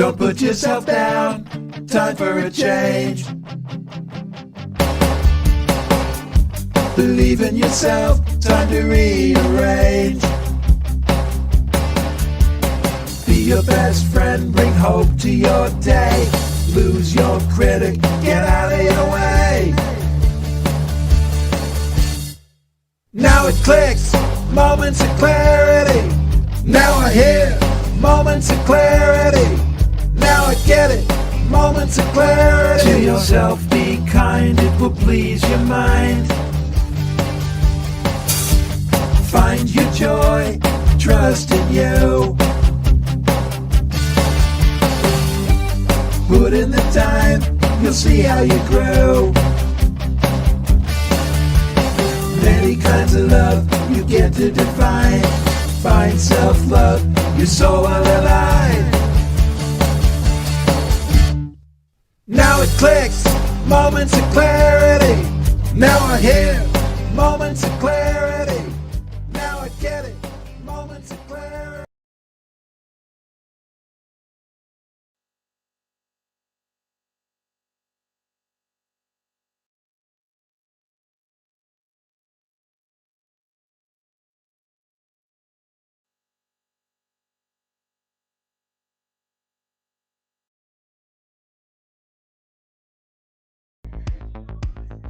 Don't put yourself down, time for a change. Believe in yourself, time to rearrange. Be your best friend, bring hope to your day. Lose your critic, get out of your way. Now it clicks, moments of clarity. Now I hear moments of clarity. Now I get it, moments of clarity. To yourself be kind, it will please your mind. Find your joy, trust in you. Put in the time, you'll see how you grow. Many kinds of love you get to define. Find self-love, you're so well aligned. Now it clicks, moments of clarity. Now I hear moments of clarity. Now I get it, moments of clarity.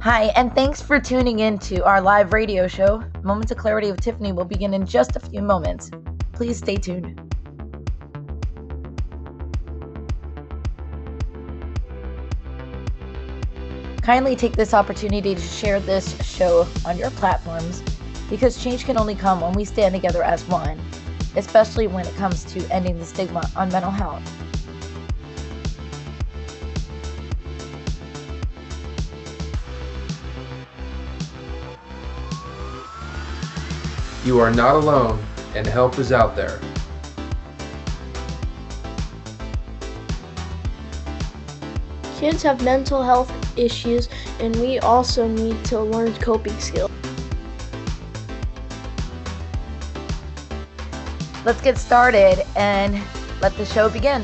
Hi, and thanks for tuning in to our live radio show. Moments of Clarity with Tiffany will begin in just a few moments. Please stay tuned. Kindly take this opportunity to share this show on your platforms, because change can only come when we stand together as one, especially when it comes to ending the stigma on mental health. You are not alone, and help is out there. Kids have mental health issues, and we also need to learn coping skills. Let's get started and let the show begin.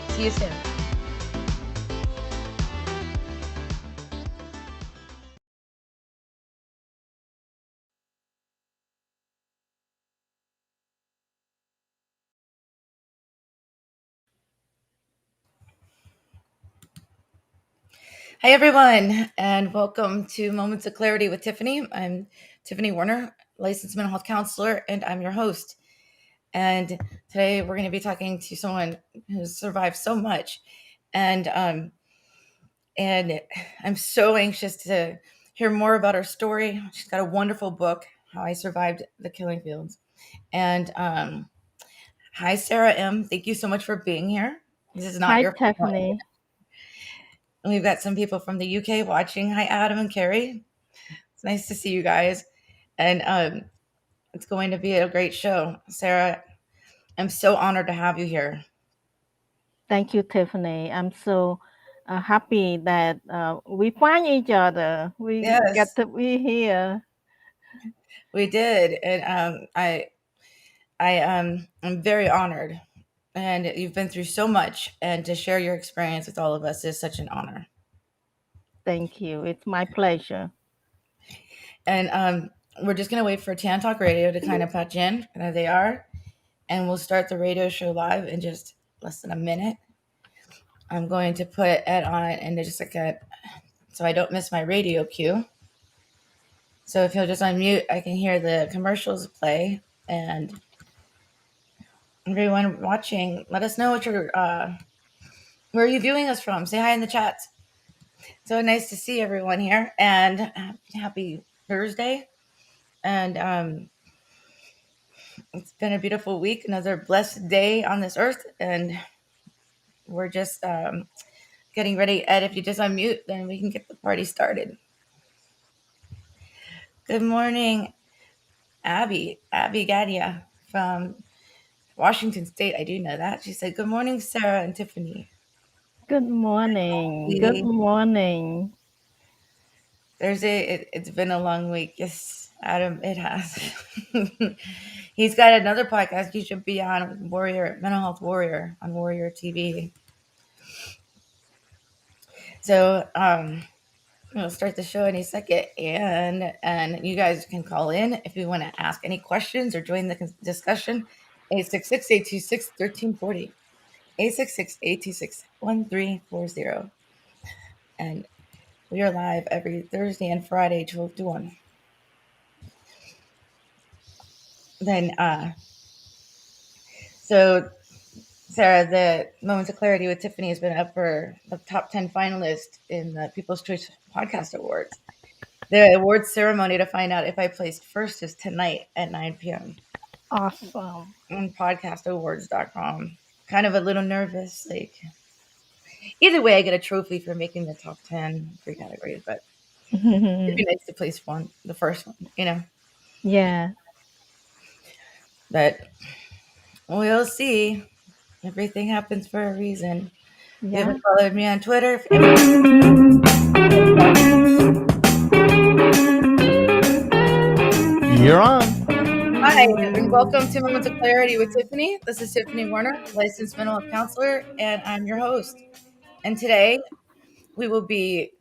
See you soon. Hi, everyone, and welcome to Moments of Clarity with Tiffany. I'm Tiffany Warner, licensed mental health counselor, and I'm your host. And today we're going to be talking to someone who's survived so much, and I'm so anxious to hear more about her story. She's got a wonderful book, How I Survived the Killing Fields. And hi, Sara M. Thank you so much for being here. This is not Hi, your fault. Tiffany. And we've got some people from the UK watching. Hi, Adam and Carrie. It's nice to see you guys. And it's going to be a great show. Sara, I'm so honored to have you here. Thank you, Tiffany. I'm so happy that we find each other. We Yes. get to be here. We did. And I'm very honored. And you've been through so much. And to share your experience with all of us is such an honor. Thank you. It's my pleasure. And we're just going to wait for Tan Talk Radio to kind of patch in. There they are. And we'll start the radio show live in just less than a minute. I'm going to put Ed on it in just a second so I don't miss my radio cue. So if you'll just unmute, I can hear the commercials play. And everyone watching, let us know what you're, where are you viewing us from? Say hi in the chat. So nice to see everyone here, and happy Thursday. And it's been a beautiful week, another blessed day on this earth, and we're just getting ready. Ed, if you just unmute, then we can get the party started. Good morning, Abby Gadia from Washington State. I do know that. She said, good morning, Sara and Tiffany. Good morning. Good morning. Thursday, it's been a long week. Yes, Adam, it has. He's got another podcast you should be on, Warrior Mental Health Warrior on Warrior TV. So we'll start the show any second, and you guys can call in if you want to ask any questions or join the discussion. 866-826-1340. 866-826-1340. And we are live every Thursday and Friday, 12 to 1. Then, so Sarah, the Moments of Clarity with Tiffany has been up for the top 10 finalists in the People's Choice Podcast Awards. The awards ceremony to find out if I placed first is tonight at 9 p.m. Awesome. on podcastawards.com. Kind of a little nervous. Like, either way, I get a trophy for making the top 10 three categories, but it'd be nice to place the first one, Yeah. But we'll see. Everything happens for a reason. If you Yeah. haven't followed me on Twitter, You're on. hi, and welcome to Moments of Clarity with Tiffany. This is Tiffany Warner, licensed mental health counselor, and I'm your host. And today we will be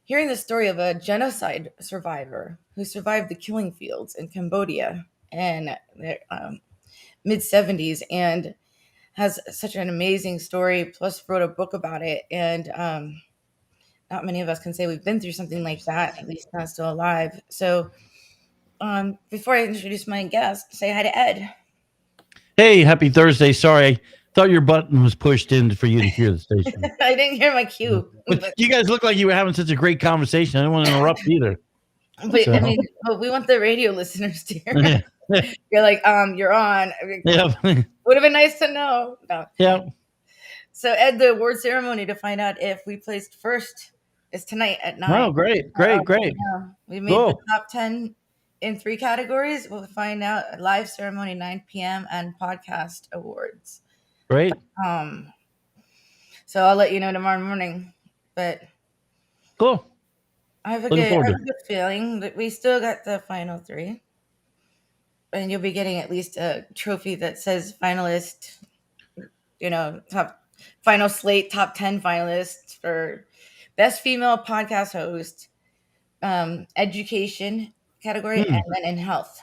hearing the story of a genocide survivor who survived the killing fields in Cambodia in the mid-70s and has such an amazing story, plus wrote a book about it. And not many of us can say we've been through something like that, at least not still alive. So before I introduce my guest, say hi to Ed. Hey, happy Thursday. Sorry, I thought your button was pushed in for you to hear the station. I didn't hear my cue. But you guys look like you were having such a great conversation. I didn't want to interrupt either. But So. I mean, we want the radio listeners to hear. You're like, you're on. Yeah. Would have been nice to know. No. Yeah. So Ed, the award ceremony to find out if we placed first is tonight at 9. Oh, great. We made the top 10 in 3 categories. We'll find out a live ceremony 9 p.m. and podcast awards. Great. So I'll let you know tomorrow morning. But Cool. I have a good feeling that we still got the final 3. And you'll be getting at least a trophy that says finalist, top final slate, top 10 finalists for best female podcast host, education category, and then in health.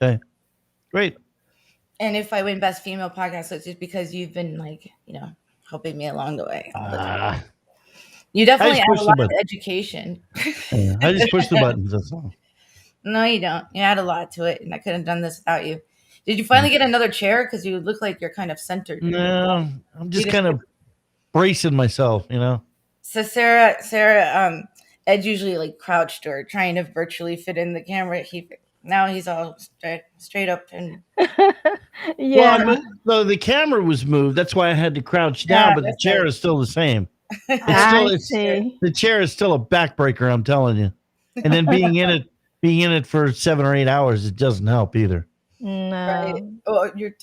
Okay. Great. And if I win best female podcast host, it's because you've been helping me along the way. You definitely add a lot of education. Yeah, I just push the buttons. That's all. No, you don't. You add a lot to it, and I couldn't have done this without you. Did you finally get another chair? Because you look like you're kind of centered. No, I'm just kind of bracing myself, So Sarah, Ed's usually crouched or trying to virtually fit in the camera. Now he's all straight up and. Yeah. Well, the camera was moved. That's why I had to crouch down, but the chair is still the same. The chair is still a backbreaker, I'm telling you. And then being in it for 7 or 8 hours, it doesn't help either. No. Right. Oh, you're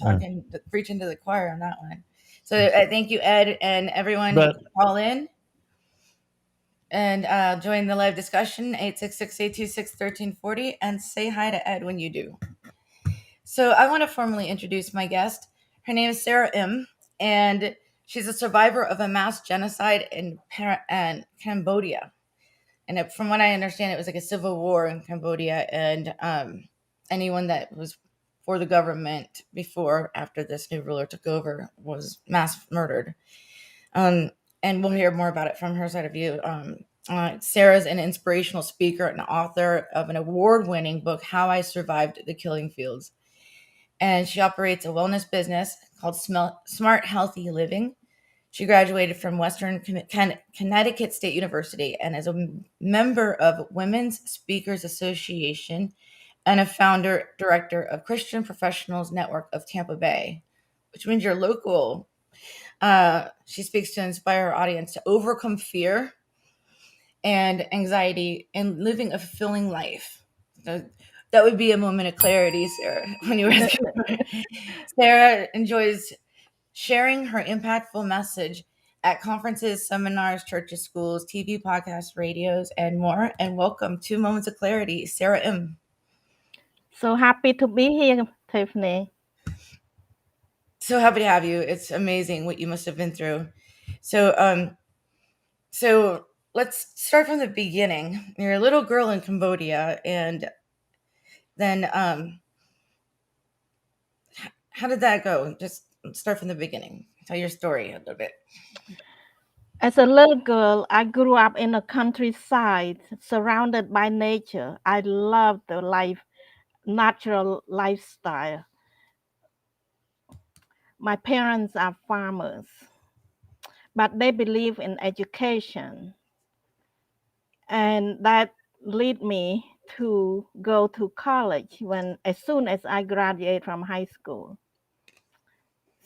preaching to the choir on that one. So thank you, Ed, and everyone. Call in and join the live discussion, 866-826-1340, and say hi to Ed when you do. So I want to formally introduce my guest. Her name is Sara IM, and she's a survivor of a mass genocide in Cambodia. And from what I understand, it was like a civil war in Cambodia, and anyone that was for the government after this new ruler took over was mass murdered. And we'll hear more about it from her side of view. Sarah's an inspirational speaker and author of an award-winning book, How I Survived the Killing Fields. And she operates a wellness business called Smart Healthy Living. She graduated from Western Connecticut State University and is a member of Women's Speakers Association and a founder-director of Christian Professionals Network of Tampa Bay, which means you're local. She speaks to inspire her audience to overcome fear and anxiety and living a fulfilling life. So that would be a moment of clarity, Sarah, when you were asking. Sarah enjoys sharing her impactful message at conferences, seminars, churches, schools, TV, podcasts, radios, and more. And welcome to Moments of Clarity, Sara IM. So happy to be here, Tiffany. So happy to have you. It's amazing what you must have been through. So let's start from the beginning. You're a little girl in Cambodia, and then how did that go? Just start from the beginning. Tell your story a little bit. As a little girl, I grew up in a countryside surrounded by nature. I loved the natural lifestyle. My parents are farmers, but they believe in education. And that led me to go to college as soon as I graduated from high school.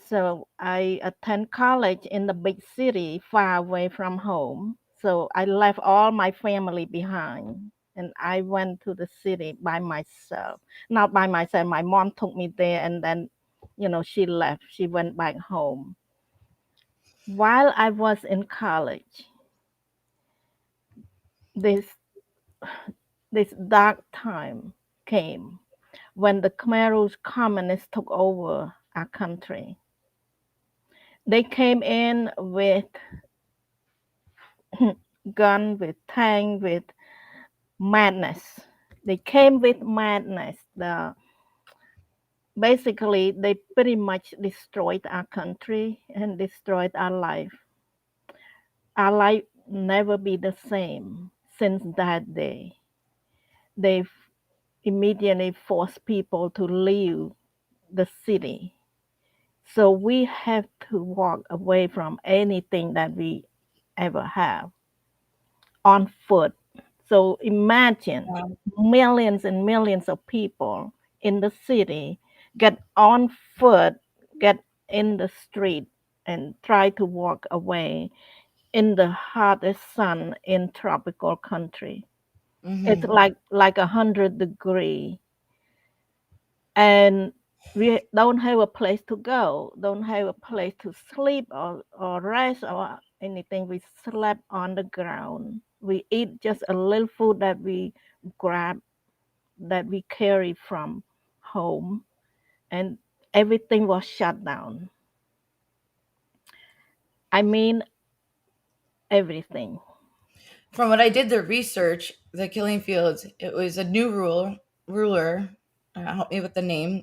So I attend college in the big city far away from home. So I left all my family behind and I went to the city by myself. Not by myself, my mom took me there and then, she left. She went back home. While I was in college, this this dark time came when the Khmer Rouge communists took over our country. They came in with gun, with tank, with madness. They came with madness. Basically, they pretty much destroyed our country and destroyed our life. Our life never be the same since that day. They immediately forced people to leave the city. So we have to walk away from anything that we ever have on foot. So imagine millions and millions of people in the city get on foot, get in the street, and try to walk away in the hottest sun in tropical country. It's like 100 degrees, and we don't have a place to go, don't have a place to sleep or rest or anything. We slept on the ground. We eat just a little food that we grab, that we carry from home, and everything was shut down. I mean, everything. From what I did the research, the killing fields, it was a new ruler. Help me with the name.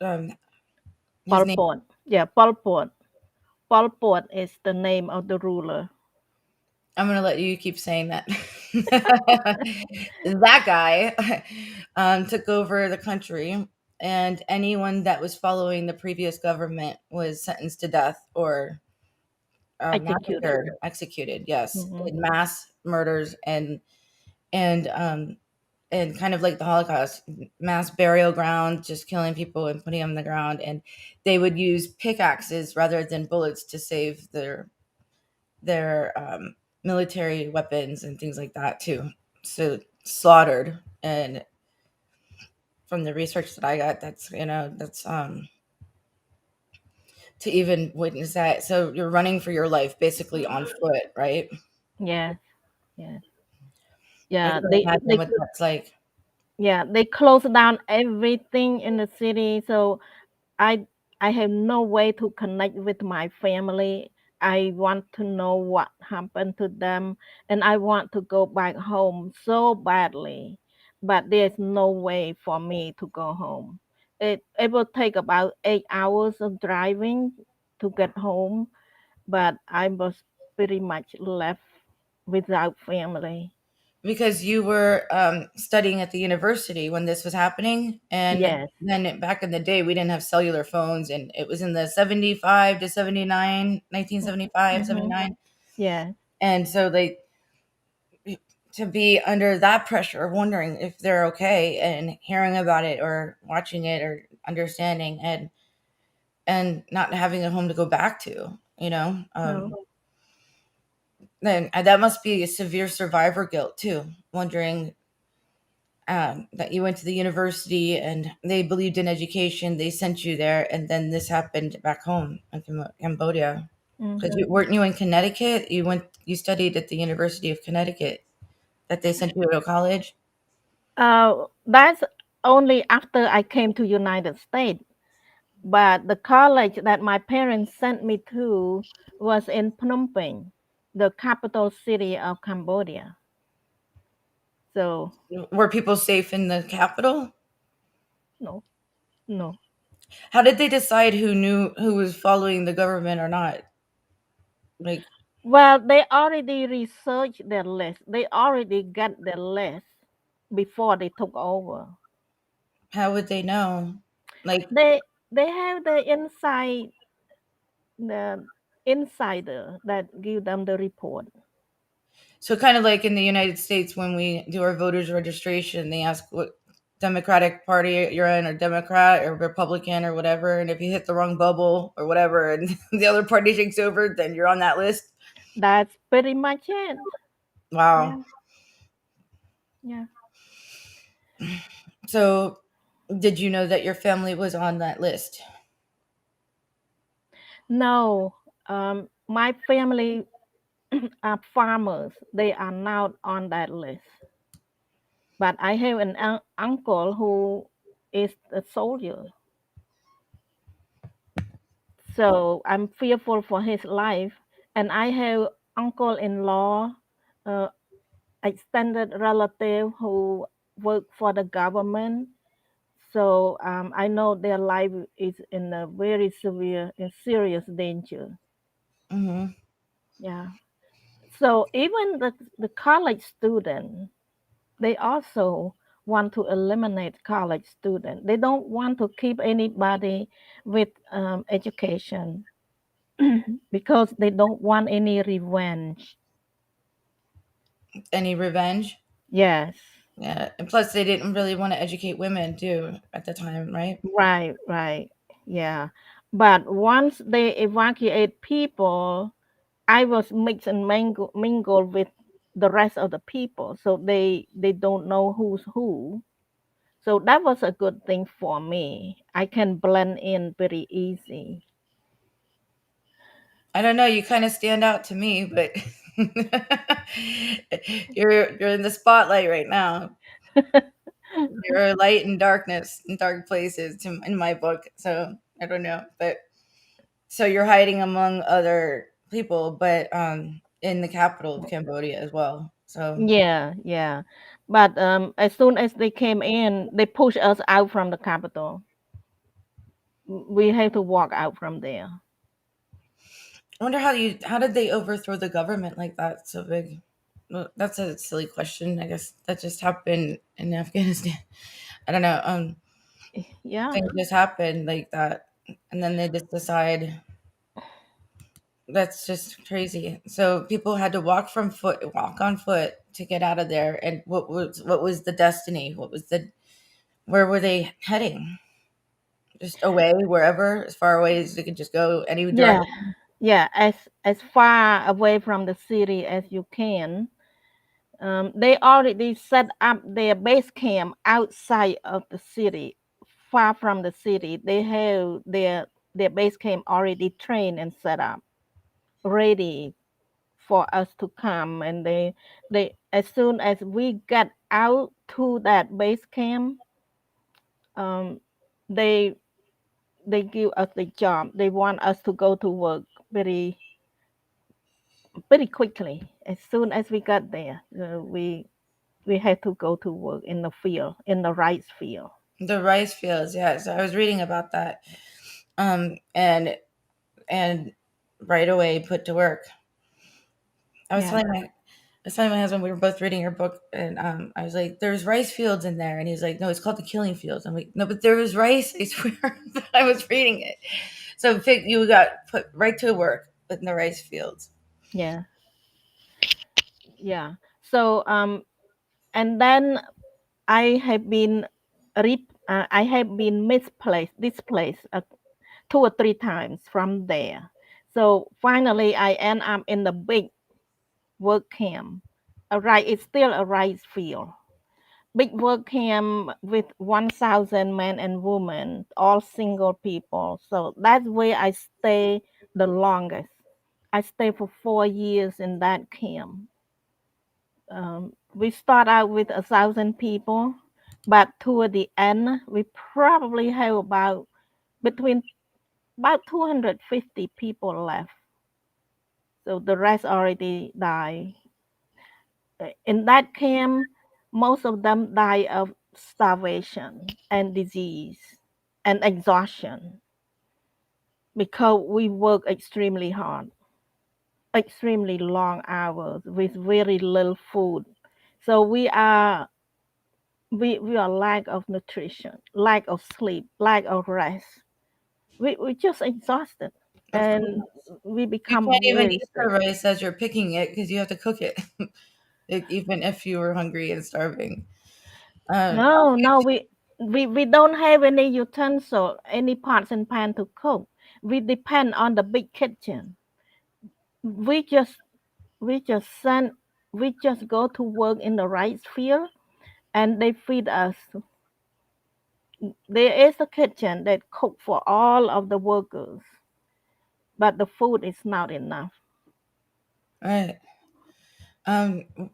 His Pol name. Pot. Yeah, Pol Pot. Pol Pot is the name of the ruler. I'm gonna let you keep saying that. That guy took over the country, and anyone that was following the previous government was sentenced to death or Executed. massacred, executed. Yes, Mhm. in mass murders and and kind of like the Holocaust, mass burial ground, just killing people and putting them on the ground, and they would use pickaxes rather than bullets to save their military weapons and things like that too. So slaughtered, and from the research that I got, that's to even witness that. So you're running for your life basically on foot, right? Yeah, yeah, I yeah. can They imagine they what that's like. yeah, they closed down everything in the city. So I I have no way to connect with my family. I want to know what happened to them, and I want to go back home so badly, but there's no way for me to go home. It will take about 8 hours of driving to get home, but I was pretty much left without family. Because you were studying at the university when this was happening, and Yes. then back in the day we didn't have cellular phones, and it was in the 75 to 79, 1975, Mm-hmm. 79. Yeah. And so they to be under that pressure of wondering if they're okay and hearing about it or watching it or understanding and not having a home to go back to, No. then that must be a severe survivor guilt too, wondering that you went to the university and they believed in education, they sent you there, and then this happened back home in Cambodia. Because Mm-hmm. weren't you in Connecticut? You studied at the University of Connecticut, that they sent you to college. That's only after I came to United States. But the college that my parents sent me to was in Phnom Penh, the capital city of Cambodia. So Were people safe in the capital? no, no. How did they decide who was following the government or not? Like, Well, they already researched their list. They already got their list before they took over. how would they know? Like, They have the insider that give them the report. so kind of like in the United States when we do our voters registration, they ask what Democratic Party you're in, or Democrat or Republican or whatever, and if you hit the wrong bubble or whatever, and the other party takes over, then you're on that list. That's pretty much it. Wow. Yeah, yeah. So, did you know that your family was on that list? No, my family are farmers. They are not on that list. But I have an uncle who is a soldier. So I'm fearful for his life. And I have uncle-in-law, uh, extended relative who work for the government. So I know their life is in a very severe and serious danger. Hmm. Yeah. So even the college student, they also want to eliminate college student. They don't want to keep anybody with education because they don't want any revenge. Any revenge? Yes, Yeah, and plus they didn't really want to educate women too at the time, right? right, right. Yeah. But once they evacuate people, I was mixed and mingled with the rest of the people. So they don't know who's who. So that was a good thing for me. I can blend in very easy. I don't know, you kind of stand out to me, but you're in the spotlight right now. You're a light in darkness, in dark places in my book. So I don't know, but so you're hiding among other people, but in the capital of Cambodia as well. So Yeah, yeah. But as soon as they came in, they pushed us out from the capital. We had to walk out from there. I wonder how did they overthrow the government like that so big? Well, that's a silly question. I guess that just happened in Afghanistan. I don't know. Yeah, Things just happen like that, and then they just decide. That's just crazy. So people had to walk on foot to get out of there. And what was the destiny? Where were they heading? Just away, wherever, as far away as they could just go any yeah, direction. yeah. As far away from the city as you can. They already set up their base camp outside of the city, far from the city. They have their base camp already trained and set up, ready for us to come. And they as soon as we get out to that base camp, um, they they give us the job. They want us to go to work very quickly. As soon as we got there, we had to go to work in the field, in the rice field. The rice fields, yeah. So I was reading about that. And right away put to work. I was Yeah, telling my I was telling my husband we were both reading your book, and I was like, "There's rice fields in there," and he's like, "No, it's called the killing fields." I'm like, "No, but there was rice. I swear." But I was reading it, so you got put right to work in the rice fields. yeah, yeah. So and then I have been I have been displaced 2 or 3 times from there. So finally, I end up in the big work camp. Right, it's still a rice field. Big work camp with 1,000 men and women, all single people. So that's where I stay the longest. I stayed for 4 years in that camp. We start out with 1,000 people. but toward the end, we probably have about 250 people left. So the rest already died. In that camp, most of them died of starvation and disease and exhaustion because we work extremely hard, extremely long hours with very little food. So we are lack of nutrition, lack of sleep, lack of rest. We're just exhausted, Of and course. we You become can't even very eat the sick. rice as you're picking it because you have to cook it, even if you were hungry and starving. Um, No, we don't have any utensil, any pots and pan to cook. We depend on the big kitchen. We just we just send we just go to work in the rice field and they feed us. There is a kitchen that cook for all of the workers, but the food is not enough. right.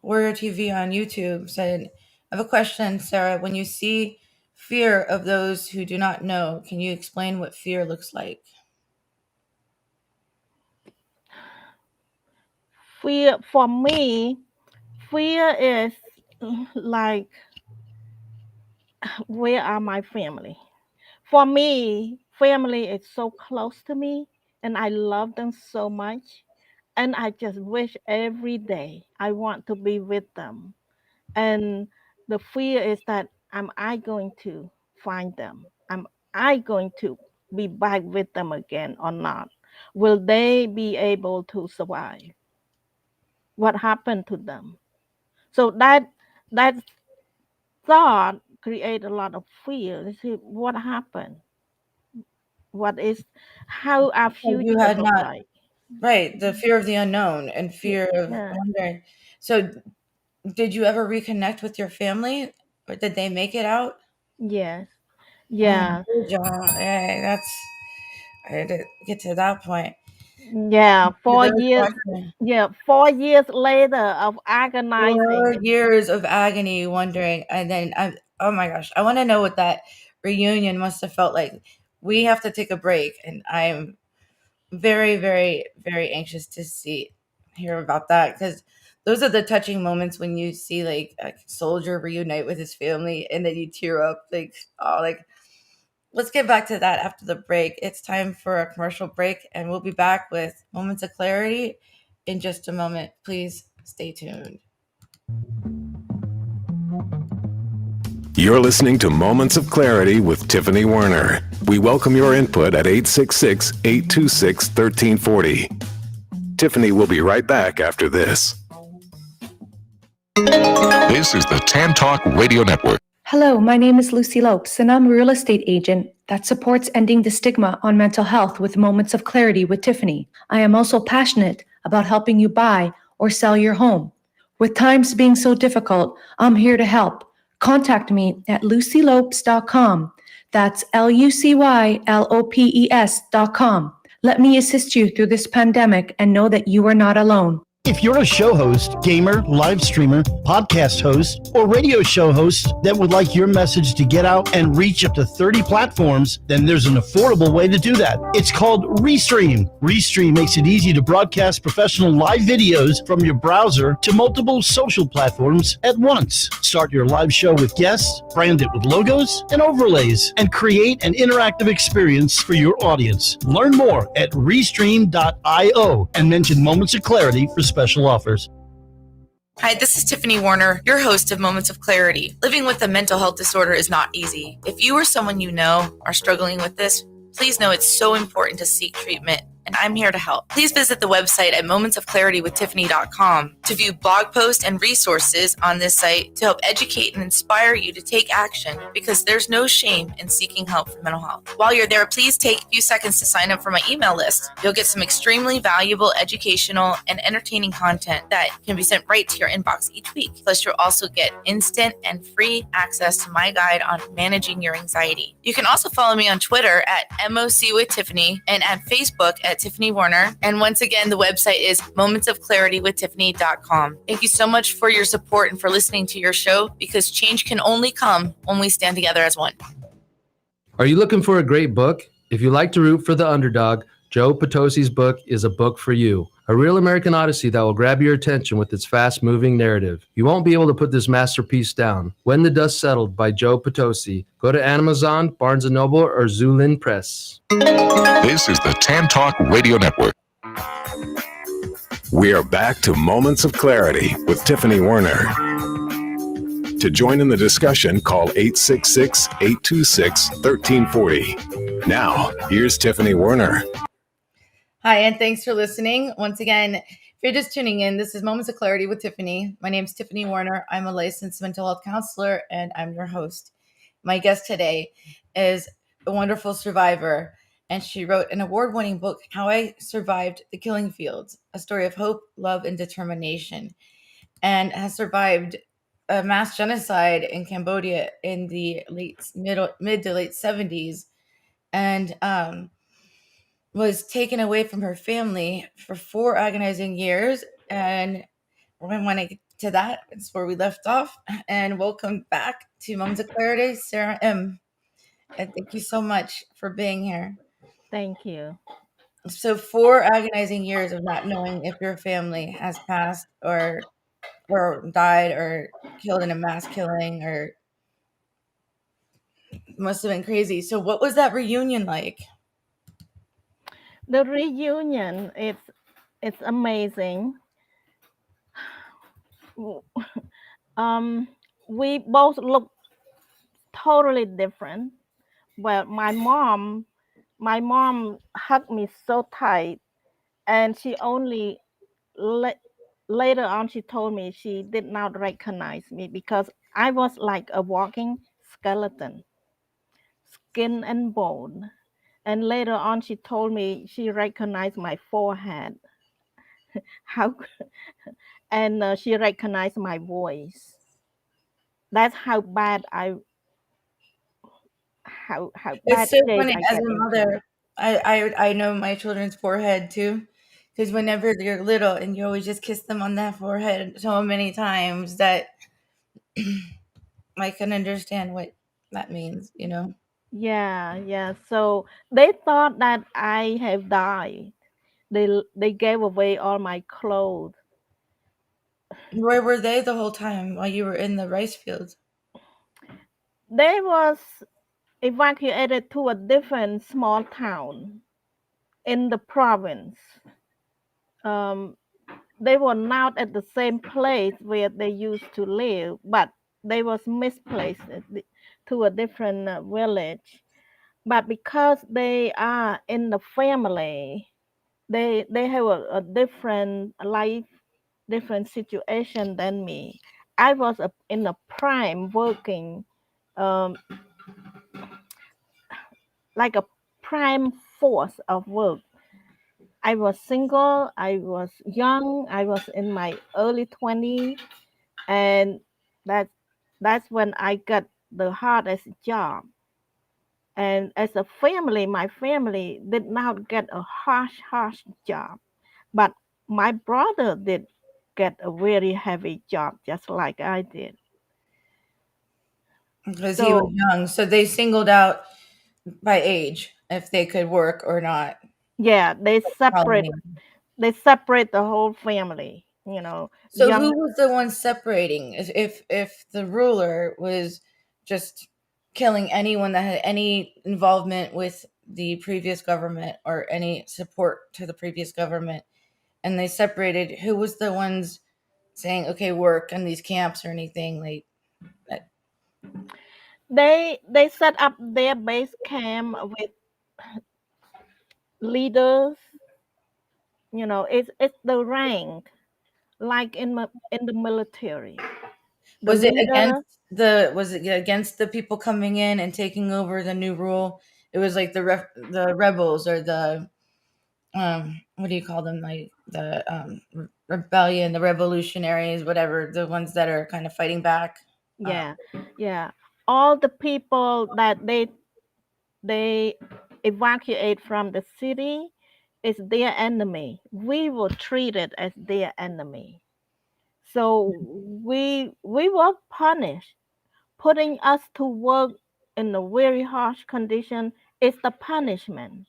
Warrior TV on YouTube said, I have a question, Sarah. When you see fear of those who do not know, can you explain what fear looks like? Fear for me, fear is like, where are my family? For me, family is so close to me and I love them so much. And I just wish every day I want to be with them. And the fear is that am I going to find them? Am I going to be back with them again or not? Will they be able to survive? What happened to them? So that thought create a lot of fear. You see, what happened? What is how our So you future had look not, like? right, the fear of the unknown and fear of Yeah. wondering. So did you ever reconnect with your family, or did they make it out? Yes. Oh, Yeah. good job. Hey, I had to get to that point. Yeah. For 4 those years. watching, Yeah. 4 years later of 4 agonizing. years of agony, wondering, and then oh my gosh, I want to know what that reunion must have felt like. We have to take a break, and I'm very, very, very anxious to hear about that because those are the touching moments when you see like a soldier reunite with his family, and then you tear up, like, oh, like, let's get back to that after the break. It's time for a commercial break, and we'll be back with Moments of Clarity in just a moment. Please stay tuned. You're listening to Moments of Clarity with Tiffany Werner. We welcome your input at 866-826-1340. Tiffany will be right back after this. This is the Tan Talk Radio Network. Hello, my name is Lucy Lopes, and I'm a real estate agent that supports ending the stigma on mental health with Moments of Clarity with Tiffany. I am also passionate about helping you buy or sell your home. With times being so difficult, I'm here to help. Contact me at lucylopes.com. That's LUCYLOPES.com. Let me assist you through this pandemic and know that you are not alone. If you're a show host, gamer, live streamer, podcast host, or radio show host that would like your message to get out and reach up to 30 platforms, then there's an affordable way to do that. It's called Restream. Restream makes it easy to broadcast professional live videos from your browser to multiple social platforms at once. Start your live show with guests, brand it with logos and overlays, and create an interactive experience for your audience. Learn more at Restream.io and mention Moments of Clarity for special offers. Hi, this is Tiffany Werner, your host of Moments of Clarity. Living with a mental health disorder is not easy. If you or someone you know are struggling with this, please know it's so important to seek treatment, and I'm here to help. Please visit the website at momentsofclaritywithtiffany.com to view blog posts and resources on this site to help educate and inspire you to take action, because there's no shame in seeking help for mental health. While you're there, please take a few seconds to sign up for my email list. You'll get some extremely valuable educational and entertaining content that can be sent right to your inbox each week. Plus, you'll also get instant and free access to my guide on managing your anxiety. You can also follow me on Twitter at MOC with Tiffany and at Facebook at at Tiffany Warner. And once again, the website is momentsofclaritywithtiffany.com. Thank you so much for your support and for listening to your show, because change can only come when we stand together as one. Are you looking for a great book? If you like to root for the underdog, Joe Potosi's book is a book for you. A real American Odyssey that will grab your attention with its fast-moving narrative. You won't be able to put this masterpiece down. When the Dust Settled by Joe Potosi. Go to Amazon, Barnes & Noble, or Zulin Press. This is the Tan Talk Radio Network. We are back to Moments of Clarity with Tiffany Warner. To join in the discussion, call 866-826-1340. Now, here's Tiffany Warner. Hi, and thanks for listening. Once again, if you're just tuning in, this is Moments of Clarity with Tiffany. My name is Tiffany Warner. I'm a licensed mental health counselor, and I'm your host. My guest today is a wonderful survivor, and she wrote an award-winning book, How I Survived the Killing Fields, a story of hope, love, and determination, and has survived a mass genocide in Cambodia in the mid to late 70s, and was taken away from her family for 4 agonizing years. And when I get to that, it's where we left off. And welcome back to Moments of Clarity, Sara IM. And thank you so much for being here. Thank you. So 4 agonizing years of not knowing if your family has passed or died or killed in a mass killing, or must have been crazy. So what was that reunion like? The reunion, it's amazing. We both look totally different. Well, my mom hugged me so tight, and she only later on she told me she did not recognize me because I was like a walking skeleton, skin and bone. And later on she told me she recognized my forehead. How and she recognized my voice. That's how bad how It's bad so shape funny. I As get a into. mother, I know my children's forehead too, because whenever they're little and you always just kiss them on that forehead so many times that I can understand what that means, you know. Yeah. So they thought that I have died. They gave away all my clothes. Where were they the whole time while you were in the rice fields? They was evacuated to a different small town in the province. They were not at the same place where they used to live, but they was misplaced to a different village. But because they are in the family, they have a different life, different situation than me. I was in a prime working, um, like a prime force of work. I was single, I was young, I was in my early 20s, and that's when I got the hardest job. And as a family, my family did not get a harsh job, but my brother did get a very heavy job, just like I did. Because he was young, so they singled out by age if they could work or not. Yeah, they separate Probably. they separate the whole family, you know. So Young, who was the one separating? If the ruler was just killing anyone that had any involvement with the previous government or any support to the previous government, and they separated, who was the ones saying, okay, work in these camps or anything like that? they set up their base camp with leaders, you know. It's the rank, like in the military. The Was it leader, against the people coming in and taking over the new rule? It was like the rebels, or the what do you call them, like the rebellion, the revolutionaries, whatever, the ones that are kind of fighting back. yeah. All the people that they evacuate from the city, is their enemy. We were treated as their enemy. So we were punished. Putting us to work in a very harsh condition is the punishment.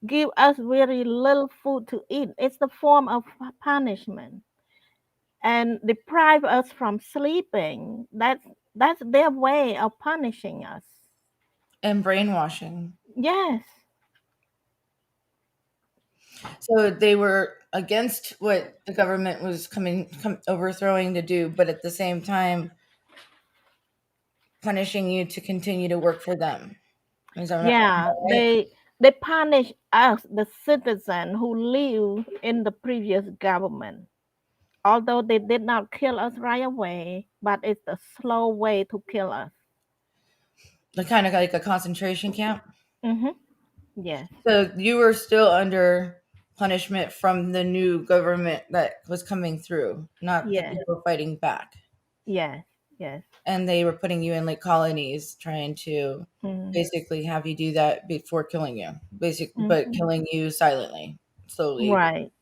Give us very little food to eat. It's the form of punishment. And deprive us from sleeping. That's their way of punishing us. And brainwashing. Yes. So they were against what the government was overthrowing to do, but at the same time punishing you to continue to work for them. Is that Yeah, right? they punish us, the citizen who live in the previous government. Although they did not kill us right away, but it's a slow way to kill us. Like kind of like a concentration camp. Mm-hmm. Yes. So you were still under punishment from the new government that was coming through, not the Yes. people fighting back. Yes. Yes. And they were putting you in like colonies, trying to Mm-hmm. basically have you do that before killing you, but Mm-hmm. killing you silently, slowly. Right.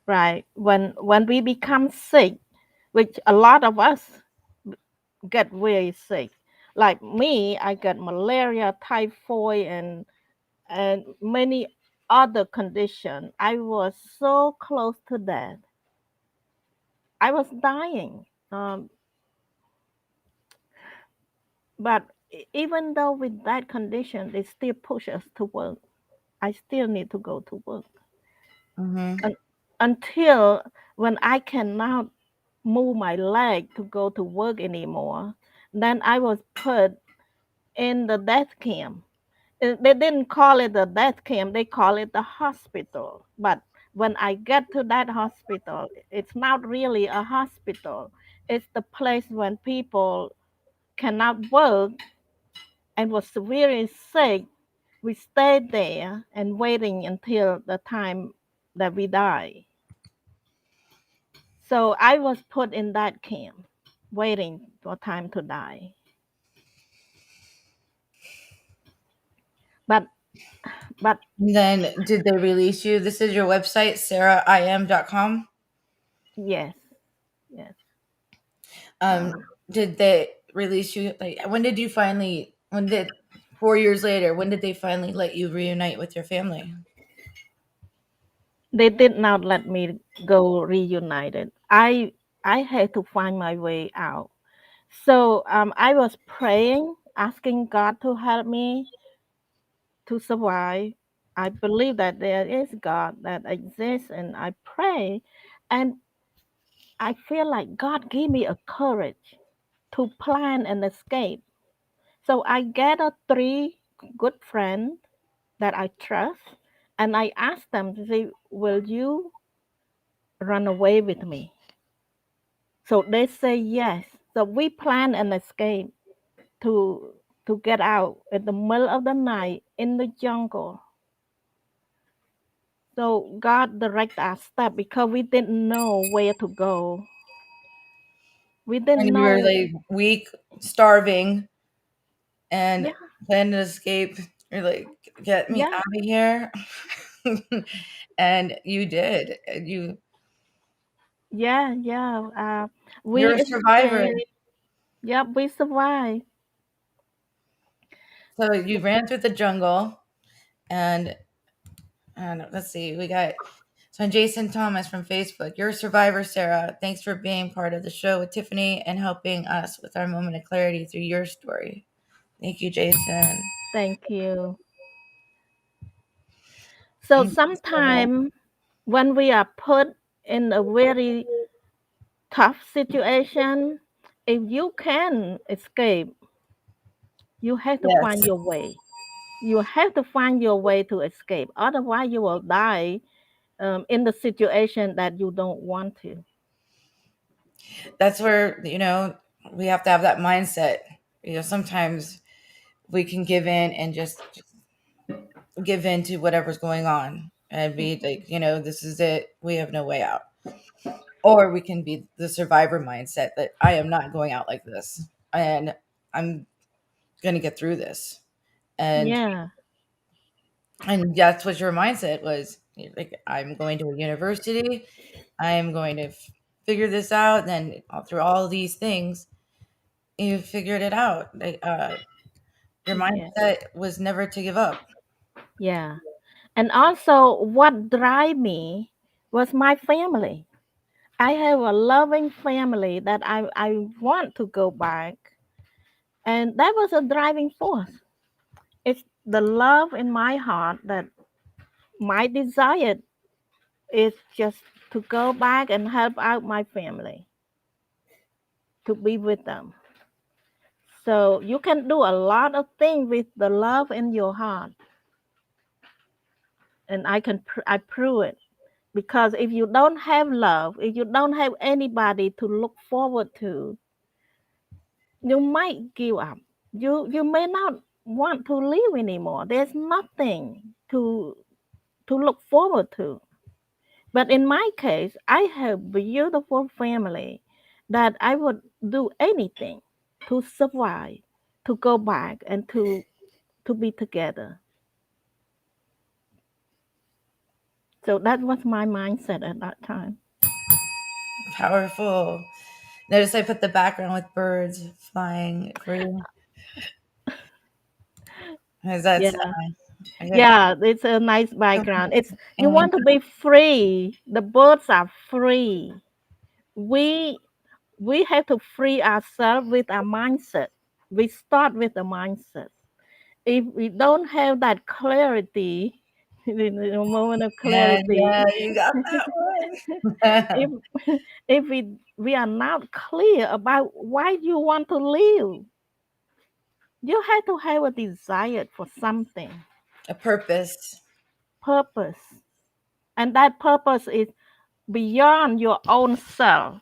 Right. When we become sick, which a lot of us get very sick. Like me, I got malaria, typhoid, and many other conditions. I was so close to death. I was dying. But even though with that condition, they still push us to work. I still need to go to work. Mm-hmm. Until when I cannot move my leg to go to work anymore, then I was put in the death camp. They didn't call it the death camp, they call it the hospital. But when I get to that hospital, it's not really a hospital. It's the place when people cannot work and was severely sick. We stayed there and waiting until the time that we die. So I was put in that camp, waiting for time to die. But but And then did they release you? This is your website, saraim.com. yes, yes. Did they release you? Like, when did 4 years later, when did they finally let you reunite with your family? They did not let me go reunited. I had to find my way out. So I was praying, asking God to help me to survive. I believe that there is God that exists, and I pray, and I feel like God gave me a courage to plan an escape. So I gathered three good friends that I trust, and I asked them to say, "Will you run away with me?" So they say yes. So we plan an escape to get out in the middle of the night in the jungle. So God direct our step because we didn't know where to go. We And didn't you were know. like weak, starving, and Yeah, planned to escape. You're like, get me yeah, out of here. And you did. yeah. You're We a survivor. escaped. Yep, we survived. So you ran through the jungle, and let's see, we got so Jason Thomas from Facebook. You're a survivor, Sarah. Thanks for being part of the show with Tiffany and helping us with our moment of clarity through your story. Thank you, Jason. Thank you. So Thank you so much. sometimes when we are put in a very tough situation, if you can escape, you have to find Yes, your way. You have to find your way to escape. Otherwise, you will die in the situation that you don't want to. that's where we have to have that mindset. Sometimes we can give in and just give in to whatever's going on and be like, this is it. We have no way out. Or we can be the survivor mindset that I am not going out like this, and I'm going to get through this. And Yeah, and that's what your mindset was. Like, I'm going to a university. I'm going to figure this out. And then through all these things, you figured it out. Like, your Yeah. mindset was never to give up. Yeah. And also, what drive me was my family. I have a loving family that I want to go back. And that was a driving force. It's the love in my heart that my desire is just to go back and help out my family, to be with them. So you can do a lot of things with the love in your heart. And I prove it. Because if you don't have love, if you don't have anybody to look forward to, you might give up. You may not want to live anymore. There's nothing to look forward to. But in my case, I have beautiful family that I would do anything to survive, to go back and to be together. So that was my mindset at that time. Powerful. Notice I put the background with birds flying for you. Is that Yeah. okay. Yeah, it's a nice background. It's you want to be free. The birds are free. We we have to free ourselves with our mindset. We start with the mindset. If we don't have that clarity, in a moment of And clarity, yeah, you got that if one. if we are not clear about why you want to live, you have to have a desire for something, A purpose. purpose, and that purpose is beyond your own self.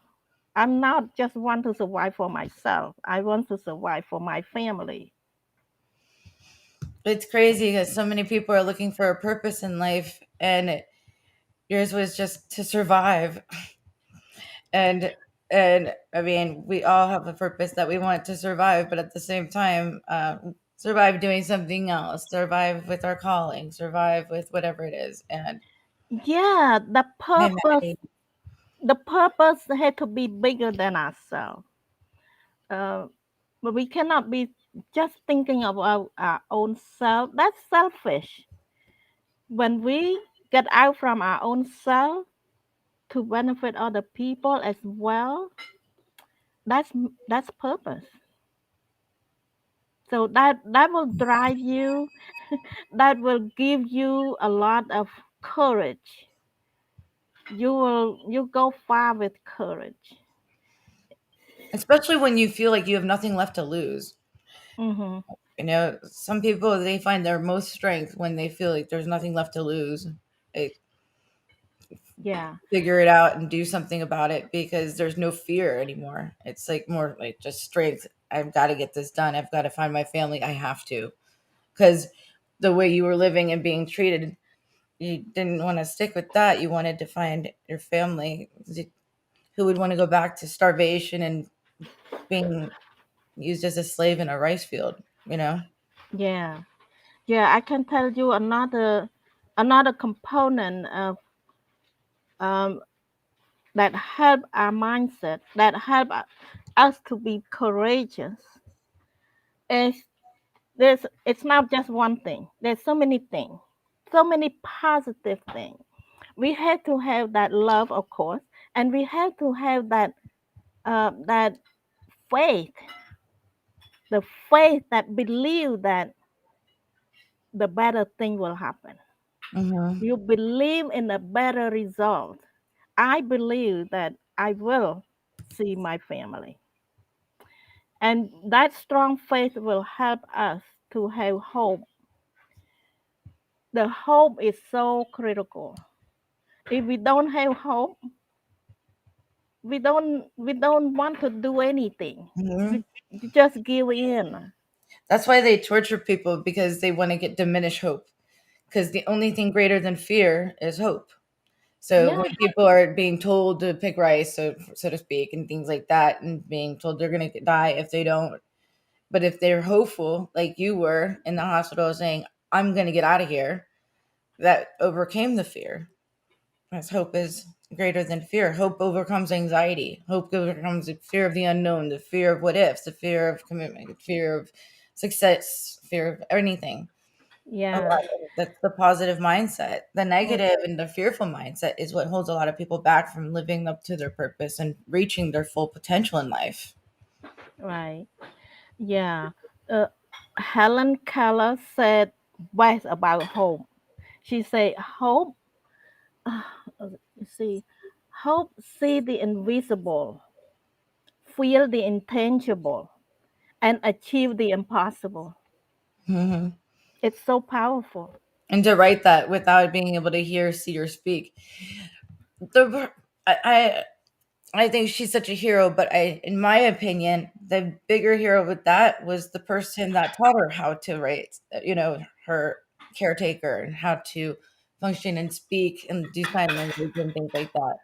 I'm not just want to survive for myself. I want to survive for my family. It's crazy because so many people are looking for a purpose in life, and yours was just to survive. And I mean, we all have a purpose that we want to survive, but at the same time, survive doing something else, survive with our calling, survive with whatever it is. And Yeah, hey, Maddie, the purpose had to be bigger than ourselves. Uh, but we cannot be just thinking about our own self. That's selfish. When we get out from our own self to benefit other people as well, that's purpose. So that will drive you. That will give you a lot of courage. You go far with courage. especially when you feel like you have nothing left to lose. Hmm. You know, some people, they find their most strength when they feel like there's nothing left to lose. They Yeah, figure it out and do something about it because there's no fear anymore. It's like more like just strength. I've got to get this done. I've got to find my family. I have to. Because the way you were living and being treated, you didn't want to stick with that. You wanted to find your family. Who would want to go back to starvation and being used as a slave in a rice field, you know? yeah, yeah. I can tell you another component of um, that help our mindset, that help us to be courageous. Is there's it's not just one thing. There's so many things, so many positive things. We have to have that love, of course, and we have to have that faith, the faith that believe that the better thing will happen. Mm-hmm. You believe in a better result. I believe that I will see my family. And that strong faith will help us to have hope. The hope is so critical. If we don't have hope, we don't want to do anything. Mm-hmm. We just give in. That's why they torture people because they want to get diminished hope. Because the only thing greater than fear is hope. So Yeah, when people are being told to pick rice, so to speak, and things like that, and being told they're going to die if they don't, but if they're hopeful, like you were in the hospital, saying, "I'm going to get out of here," that overcame the fear. As hope is greater than fear. Hope overcomes anxiety. Hope overcomes the fear of the unknown, the fear of what ifs, the fear of commitment, the fear of success, fear of anything. Yeah. That's the positive mindset. The negative and the fearful mindset is what holds a lot of people back from living up to their purpose and reaching their full potential in life. Right. Yeah. Helen Keller said what about hope? She said, hope, hope see the invisible, feel the intangible, and achieve the impossible. Mm-hmm. It's so powerful. And to write that without being able to hear, see, or speak. I think she's such a hero, but in my opinion, the bigger hero with that was the person that taught her how to write, her caretaker, and how to function and speak and do sign language and things like that.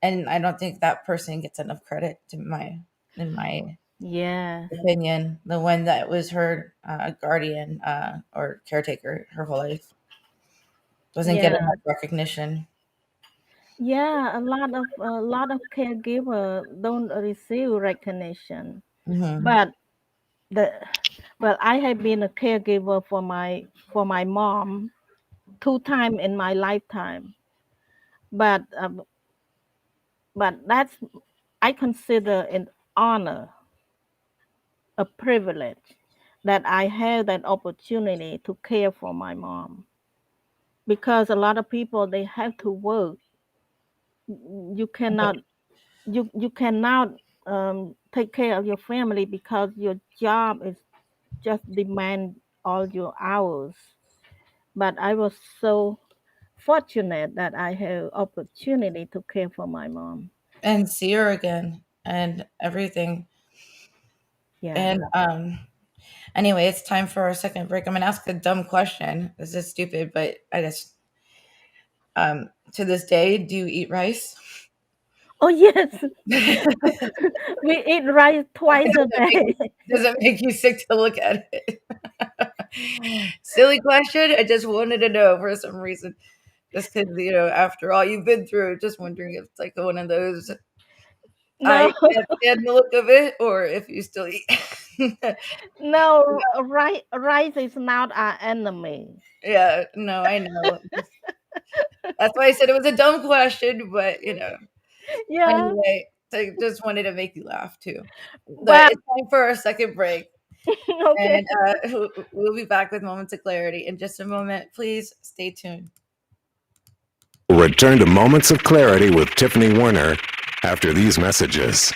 And I don't think that person gets enough credit in my opinion. The one that was her guardian or caretaker her whole life doesn't get enough recognition. Yeah, a lot of caregivers don't receive recognition. Mm-hmm. But I have been a caregiver for my mom 2 times in my lifetime. But that's, I consider an honor, a privilege that I have that opportunity to care for my mom. Because a lot of people, they have to work. You cannot take care of your family because your job is just demand all your hours. But I was so fortunate that I have opportunity to care for my mom and see her again and everything. Yeah. And anyway, it's time for our second break. I'm gonna ask a dumb question. This is stupid, but I guess to this day, do you eat rice? Oh yes. We eat rice twice a day. Does it make you sick to look at it? Silly question. I just wanted to know for some reason. Just because, after all you've been through, just wondering if it's like one of those I can't stand the look of it, or if you still eat. No, rice is not our enemy. Yeah, no, I know. That's why I said it was a dumb question, but Yeah. Anyway, I just wanted to make you laugh too. But it's time for our second break. Okay. And we'll be back with Moments of Clarity in just a moment. Please stay tuned. We'll return to Moments of Clarity with Tiffany Warner after these messages.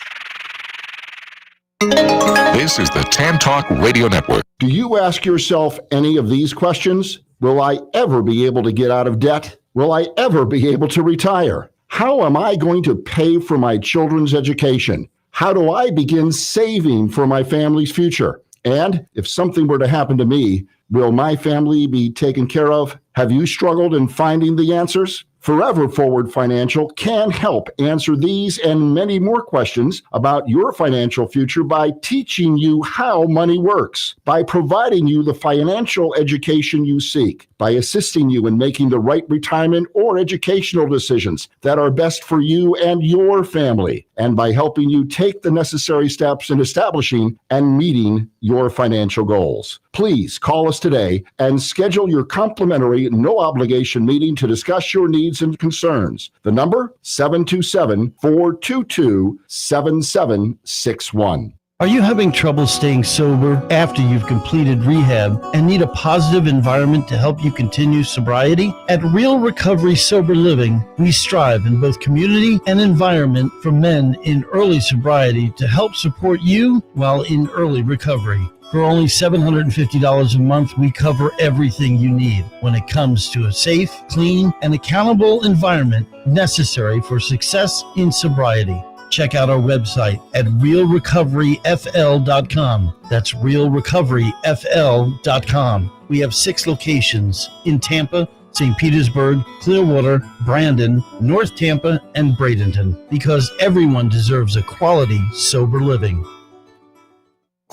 This is the Tan Talk Radio Network. Do you ask yourself any of these questions? Will I ever be able to get out of debt? Will I ever be able to retire? How am I going to pay for my children's education? How do I begin saving for my family's future? And if something were to happen to me, will my family be taken care of? Have you struggled in finding the answers? Forever Forward Financial can help answer these and many more questions about your financial future by teaching you how money works, by providing you the financial education you seek, by assisting you in making the right retirement or educational decisions that are best for you and your family, and by helping you take the necessary steps in establishing and meeting your financial goals. Please call us today and schedule your complimentary, no-obligation meeting to discuss your needs and concerns. The number, 727-422-7761. Are you having trouble staying sober after you've completed rehab and need a positive environment to help you continue sobriety? At Real Recovery Sober Living, we strive in both community and environment for men in early sobriety to help support you while in early recovery. For only $750 a month, we cover everything you need when it comes to a safe, clean, and accountable environment necessary for success in sobriety. Check out our website at realrecoveryfl.com. That's realrecoveryfl.com. We have 6 locations in Tampa, St. Petersburg, Clearwater, Brandon, North Tampa, and Bradenton, because everyone deserves a quality, sober living.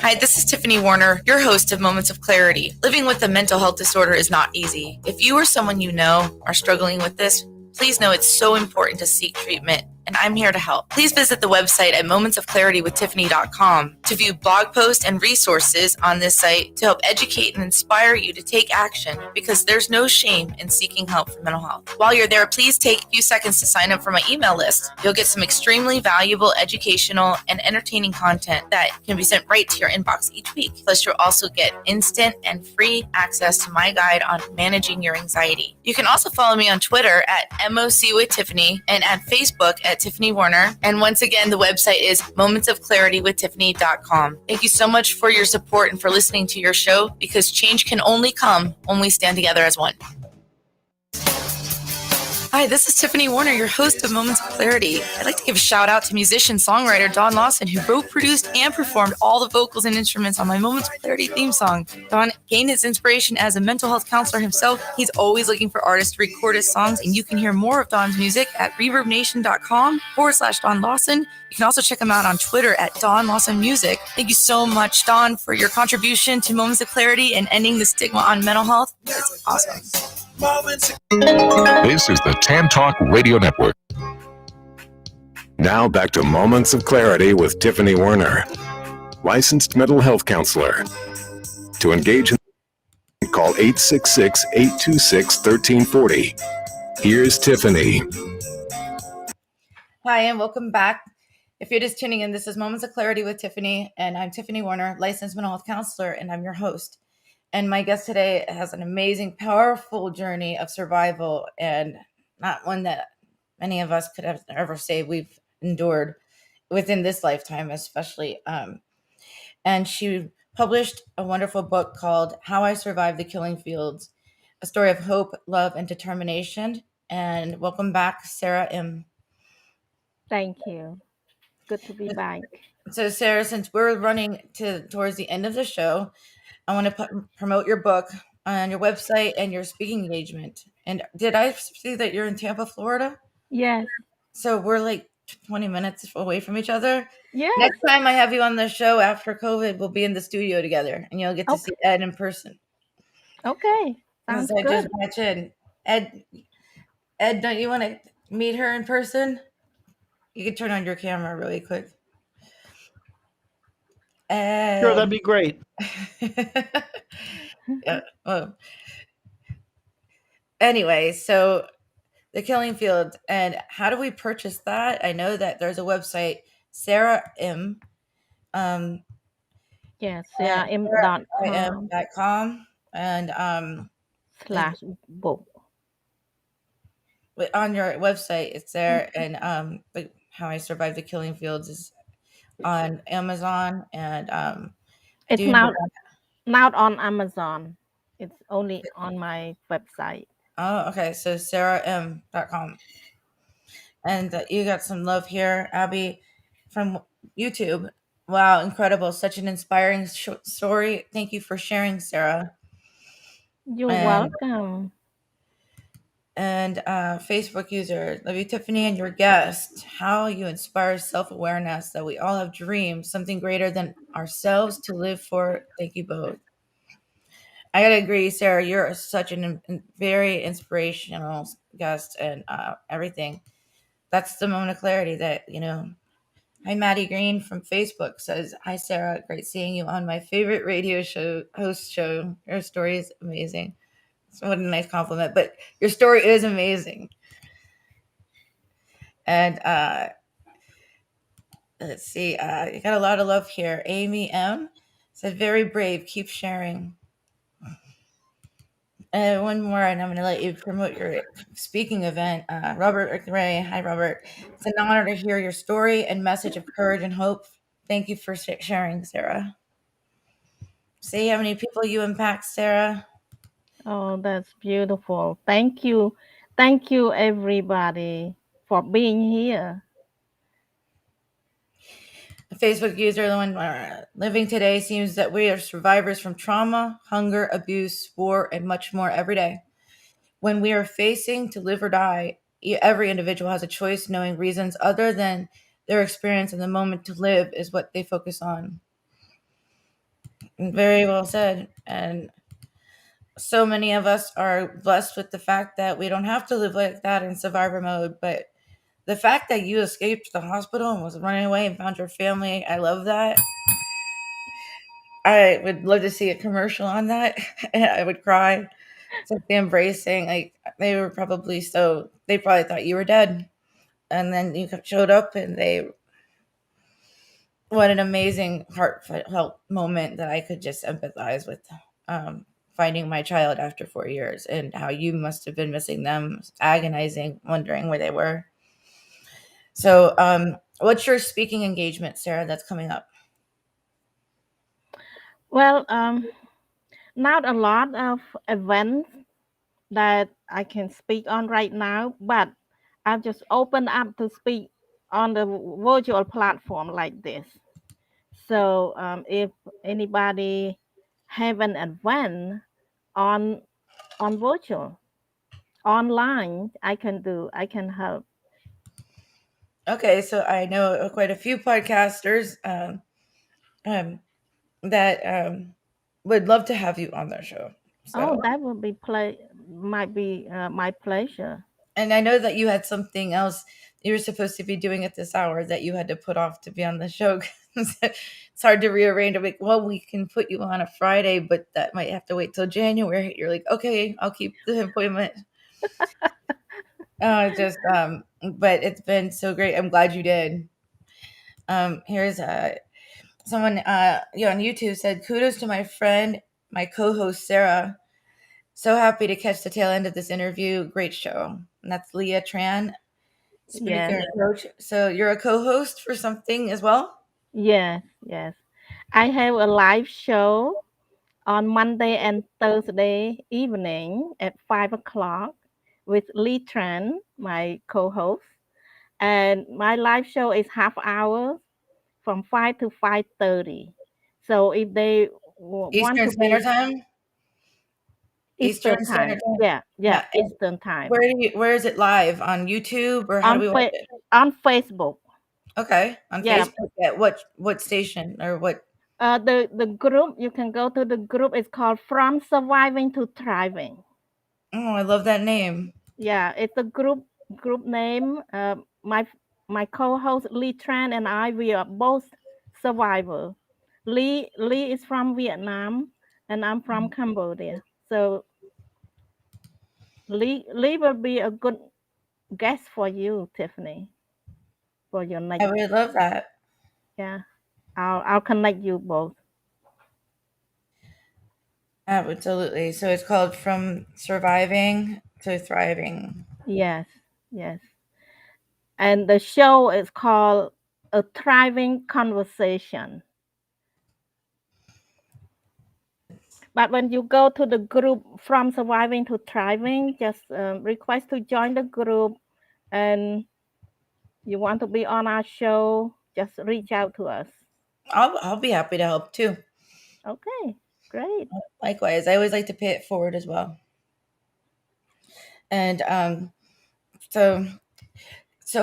Hi, this is Tiffany Warner, your host of Moments of Clarity. Living with a mental health disorder is not easy. If you or someone you know are struggling with this, please know it's so important to seek treatment, and I'm here to help. Please visit the website at momentsofclaritywithtiffany.com to view blog posts and resources on this site to help educate and inspire you to take action, because there's no shame in seeking help for mental health. While you're there, please take a few seconds to sign up for my email list. You'll get some extremely valuable educational and entertaining content that can be sent right to your inbox each week. Plus, you'll also get instant and free access to my guide on managing your anxiety. You can also follow me on Twitter at MOC with Tiffany and at Facebook at Tiffany Warner. And once again, the website is momentsofclaritywithtiffany.com. Thank you so much for your support and for listening to your show, because change can only come when we stand together as one. Hi, this is Tiffany Warner, your host of Moments of Clarity. I'd like to give a shout out to musician songwriter Don Lawson, who wrote, produced, and performed all the vocals and instruments on my Moments of Clarity theme song. Don gained his inspiration as a mental health counselor himself. He's always looking for artists to record his songs, and you can hear more of Don's music at reverbnation.com/Don Lawson. You can also check him out on Twitter at Don Lawson Music. Thank you so much, Don, for your contribution to Moments of Clarity and ending the stigma on mental health. It's awesome. This is the Tan Talk Radio Network. Now back to Moments of Clarity with Tiffany Warner, licensed mental health counselor. To engage, call 866-826-1340. Here's Tiffany. Hi, and welcome back. If you're just tuning in, this is Moments of Clarity with Tiffany, and I'm Tiffany Warner, licensed mental health counselor, and I'm your host. And my guest today has an amazing, powerful journey of survival, and not one that many of us could have ever say we've endured within this lifetime, especially. And she published a wonderful book called How I Survived the Killing Fields, a story of hope, love, and determination. And welcome back, Sara IM. Thank you. Good to be back. So, Sara, since we're running towards the end of the show, I want to promote your book on your website and your speaking engagement. And did I see that you're in Tampa, Florida? Yes. So we're like 20 minutes away from each other. Yes. Next time I have you on the show after COVID, we'll be in the studio together, and you'll get to see Ed in person. Okay. Sounds I good. just mentioned Ed, don't you want to meet her in person? You can turn on your camera really quick. Sure, that'd be great. Yeah. Well, anyway, so the Killing Field, and how do we purchase that? I know that there's a website, Sara IM. Yes, SaraIm.com and /book. On your website, it's there, and How I Survived the Killing Fields is on Amazon, and it's not on Amazon. It's only on my website. Oh, okay. So SaraIm.com. And you got some love here, Abby, from YouTube. Wow, incredible. Such an inspiring story. Thank you for sharing, Sara. You're welcome. And Facebook user, love you, Tiffany, and your guest. How you inspire self-awareness that we all have dreams, something greater than ourselves to live for. Thank you both. I gotta agree, Sara. You're such a very inspirational guest, and everything. That's the moment of clarity that, Hi, Maddie Green from Facebook says, "Hi, Sara. Great seeing you on my favorite radio host show. Your story is amazing." So what a nice compliment. But your story is amazing. And let's see. You got a lot of love here. Amy M said, "Very brave. Keep sharing." And one more, and I'm going to let you promote your speaking event. Robert Ray. Hi, Robert. It's an honor to hear your story and message of courage and hope. Thank you for sharing, Sara. See how many people you impact, Sara? Oh, that's beautiful. Thank you. Thank you, everybody, for being here. A Facebook user, the one living today seems that we are survivors from trauma, hunger, abuse, war, and much more every day. When we are facing to live or die, every individual has a choice, knowing reasons other than their experience in the moment to live is what they focus on. Very well said. And so many of us are blessed with the fact that we don't have to live like that in survivor mode. But the fact that you escaped the hospital and was running away and found your family, I love that. I would love to see a commercial on that. And I would cry. It's like the embracing. Like they probably thought you were dead. And then you showed up and what an amazing heartfelt moment that I could just empathize with, finding my child after 4 years and how you must have been missing them, agonizing, wondering where they were. So, what's your speaking engagement, Sarah, that's coming up? Well, not a lot of events that I can speak on right now, but I've just opened up to speak on the virtual platform like this. So if anybody have an event on virtual, online, I can help. Okay, so I know quite a few podcasters that would love to have you on their show. So. Oh, that would be might be my pleasure. And I know that you had something else you were supposed to be doing at this hour that you had to put off to be on the show. It's hard to rearrange. I'm like, well, we can put you on a Friday, but that might have to wait till January. You're like, okay, I'll keep the appointment. But it's been so great. I'm glad you did. Here's someone on YouTube said, kudos to my friend, my co-host Sarah. So happy to catch the tail end of this interview. Great show. And that's Leah Tran, speaker and coach. So you're a co-host for something as well? Yes. I have a live show on Monday and Thursday evening at 5 o'clock with Lee Tran, my co-host. And my live show is half hour from 5 to 5:30. So if they want Eastern to Standard Time? Eastern time. Yeah, Eastern time. Where is it live? On YouTube or how do we watch it? On Facebook. Okay. On Facebook. At what station or what? The group, you can go to the group. It's called From Surviving to Thriving. Oh, I love that name. Yeah, it's a group name. My co-host Lee Tran and I, we are both survivors. Lee is from Vietnam and I'm from Cambodia. So Lee will be a good guest for you, Tiffany, for your next. I would love that. Yeah, I'll connect you both. Absolutely. So it's called From Surviving to Thriving. Yes. And the show is called A Thriving Conversation. But when you go to the group From Surviving to Thriving, just request to join the group, and you want to be on our show, just reach out to us. I'll be happy to help too. Okay, great. Likewise, I always like to pay it forward as well. And so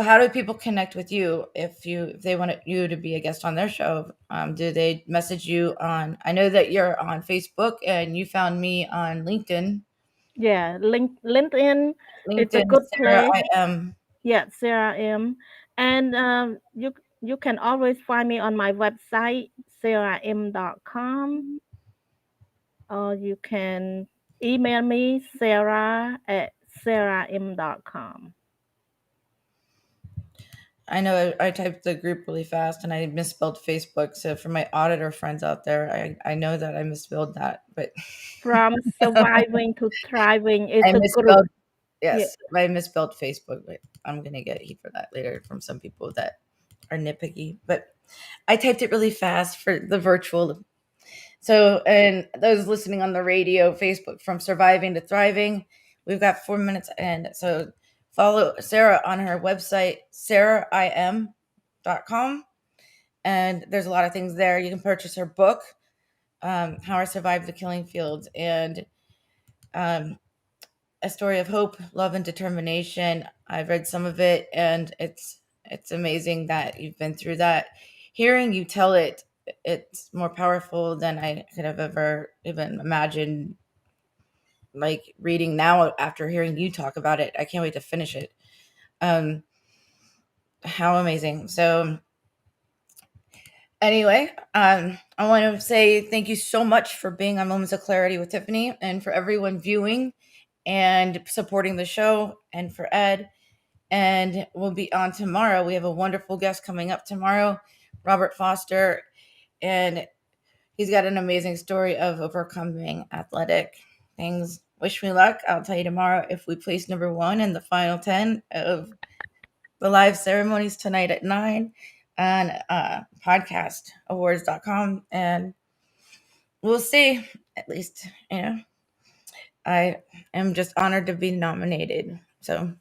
how do people connect with you if they want you to be a guest on their show? Do they message you on? I know that you're on Facebook and you found me on LinkedIn. Yeah, LinkedIn. It's a good Sara place. IM. Yeah, Sara IM. And you can always find me on my website, saraim.com. Or you can email me, sarah@saraim.com. I know I typed the group really fast and I misspelled Facebook. So for my auditor friends out there, I know that I misspelled that. But From Surviving to Thriving is a group. Yes, I misspelled Facebook, but I'm going to get heat for that later from some people that are nitpicky. But I typed it really fast for the virtual. So, and those listening on the radio, Facebook, From Surviving to Thriving, we've got 4 minutes. And so follow Sarah on her website, saraim.com. And there's a lot of things there. You can purchase her book, How I Survived the Killing Fields, and A Story of Hope, Love, and Determination. I've read some of it, and it's amazing that you've been through that. Hearing you tell it it's more powerful than I could have ever even imagined. Like reading now after hearing you talk about it, I can't wait to finish it. How amazing. So anyway, I want to say thank you so much for being on Moments of Clarity with Tiffany, and for everyone viewing and supporting the show, and for Ed. And we'll be on tomorrow. We have a wonderful guest coming up tomorrow, Robert Foster, and he's got an amazing story of overcoming athletic things. Wish me luck. I'll tell you tomorrow if we place number 1 in the final 10 of the live ceremonies tonight at 9 on podcastawards.com. And we'll see. At least, I am just honored to be nominated. So,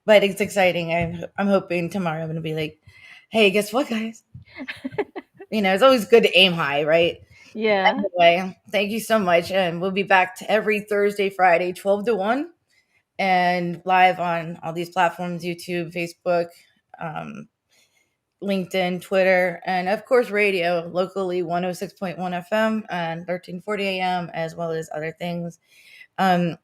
but it's exciting. I'm hoping tomorrow I'm going to be like, hey, guess what, guys? It's always good to aim high, right? Yeah. Anyway, thank you so much. And we'll be back to every Thursday, Friday, 12 to 1, and live on all these platforms, YouTube, Facebook, LinkedIn, Twitter, and of course, radio, locally 106.1 FM and 1340 AM, as well as other things. And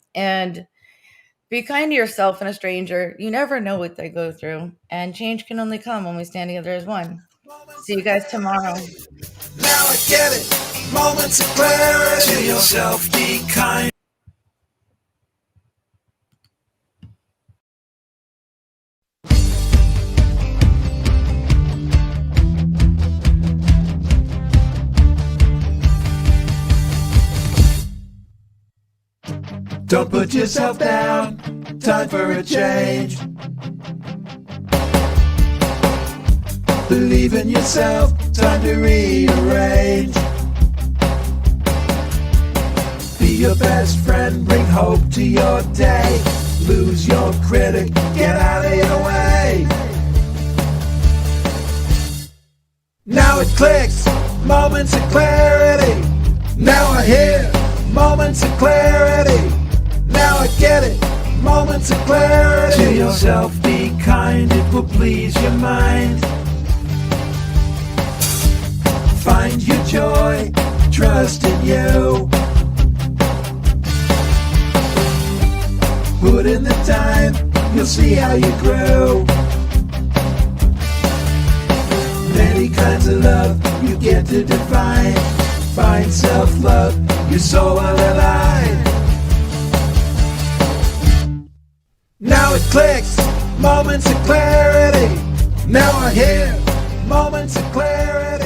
be kind to yourself and a stranger. You never know what they go through, and change can only come when we stand together as one. See you guys tomorrow. Now I get it. Moments of clarity. To yourself, be kind. Don't put yourself down. Time for a change. Believe in yourself. Time to rearrange. Be your best friend. Bring hope to your day. Lose your critic. Get out of your way. Now it clicks. Moments of clarity. Now I hear. Moments of clarity. Now I get it. Moments of clarity. To yourself, be kind. It will please your mind. Find your joy. Trust in you. Put in the time. You'll see how you grow. Many kinds of love you get to define. Find self-love. Your soul will align. Now it clicks, moments of clarity. Now I hear moments of clarity.